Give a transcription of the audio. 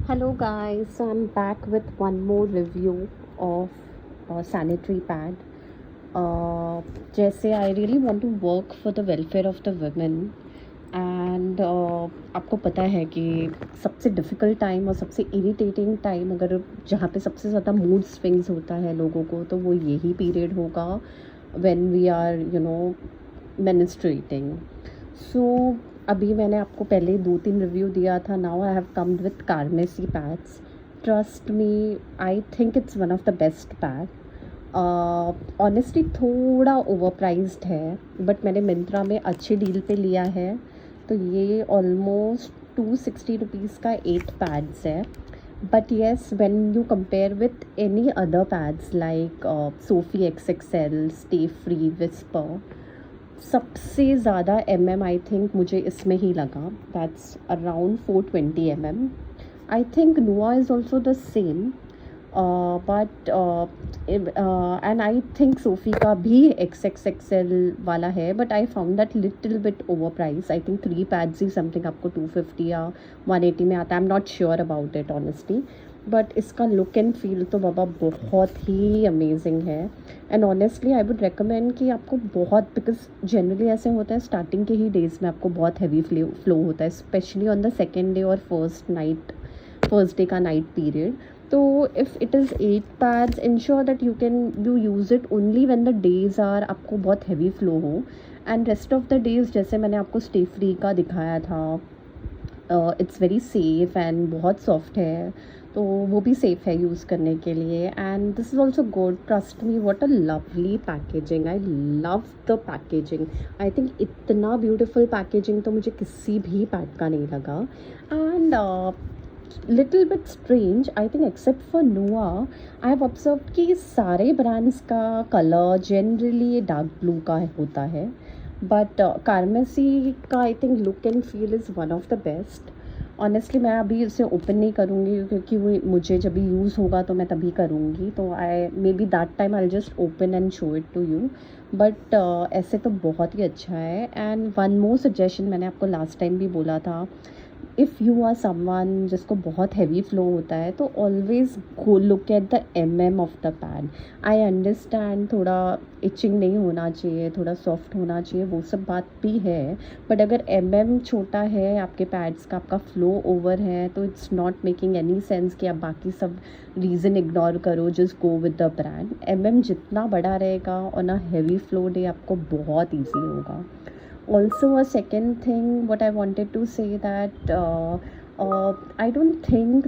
Hello guys, so I'm back with one more review of sanitary pad. Uh, जैसे I really want to work for the welfare of the women and आपको पता है कि सबसे difficult time और सबसे irritating time अगर जहाँ पे सबसे ज़्यादा मूड स्विंग्स होता है लोगों को तो वो यही पीरियड होगा when we are menstruating. सो अभी मैंने आपको पहले 2-3 रिव्यू दिया था. Now I have comed with Carmesi pads. Trust me, I think it's one of the best pad. Honestly थोड़ा ओवर प्राइज्ड है बट मैंने मिंत्रा में अच्छी डील पे लिया है. तो ये ऑलमोस्ट 260 रुपीज़ का 8 पैड्स है. But yes, when you compare with any other pads like Sophie XXL, stay free, whisper, सबसे ज़्यादा आई थिंक मुझे इसमें ही लगा. दैट्स अराउंड 420 आई थिंक नुआ is also the same. But and I think SoFi का भी XXXL वाला है but I found that little bit over price. I think 3 pads he something आपको 250 या 180 में आता है. I am not sure about it honestly. But इसका लुक एंड फील तो बाबा बहुत ही अमेजिंग है. And honestly I would recommend कि आपको बहुत, बिकॉज जनरली ऐसे होता है स्टार्टिंग के ही डेज़ में आपको बहुत हैवी फ्लो होता है, specially on the second day और फर्स्ट डे का नाइट पीरियड. तो if it is 8 pads, ensure that you use it only when the days are आपको बहुत हैवी फ्लो हो. And rest of the days जैसे मैंने आपको स्टे फ्री का दिखाया था, इट्स वेरी सेफ़ एंड बहुत सॉफ्ट है, तो वो भी सेफ़ है यूज़ करने के लिए. And this is also good. Trust me, what a lovely packaging. I love the packaging. I think इतना ब्यूटीफुल पैकेजिंग तो मुझे किसी भी पैड का नहीं लगा. And little bit strange I think except for नोआ, आई हैव ऑब्जर्व कि सारे ब्रांड्स का कलर जनरली डार्क ब्लू का होता है. बट कार्मेसी का I think look and feel is one of the best. Honestly मैं अभी इसे ओपन नहीं करूँगी क्योंकि वो मुझे जब भी यूज़ होगा तो मैं तभी करूँगी. तो I may be that time I just open and show it to you. But ऐसे तो बहुत ही अच्छा है. एंड वन मोर सजेशन, मैंने आपको लास्ट टाइम भी बोला था, इफ़ यू आर समवन जिसको बहुत हैवी फ्लो होता है तो always go look at the of the pad. I understand थोड़ा इचिंग नहीं होना चाहिए, थोड़ा सॉफ्ट होना चाहिए, वो सब बात भी है. बट अगर छोटा है आपके पैड्स का, आपका फ्लो ओवर है, तो it's not making any sense कि आप बाकी सब रीज़न इग्नोर करो, just go with the brand. जितना बड़ा रहेगा on a heavy flow day आपको बहुत ईजी होगा. Also, a second thing what I wanted to say that I don't think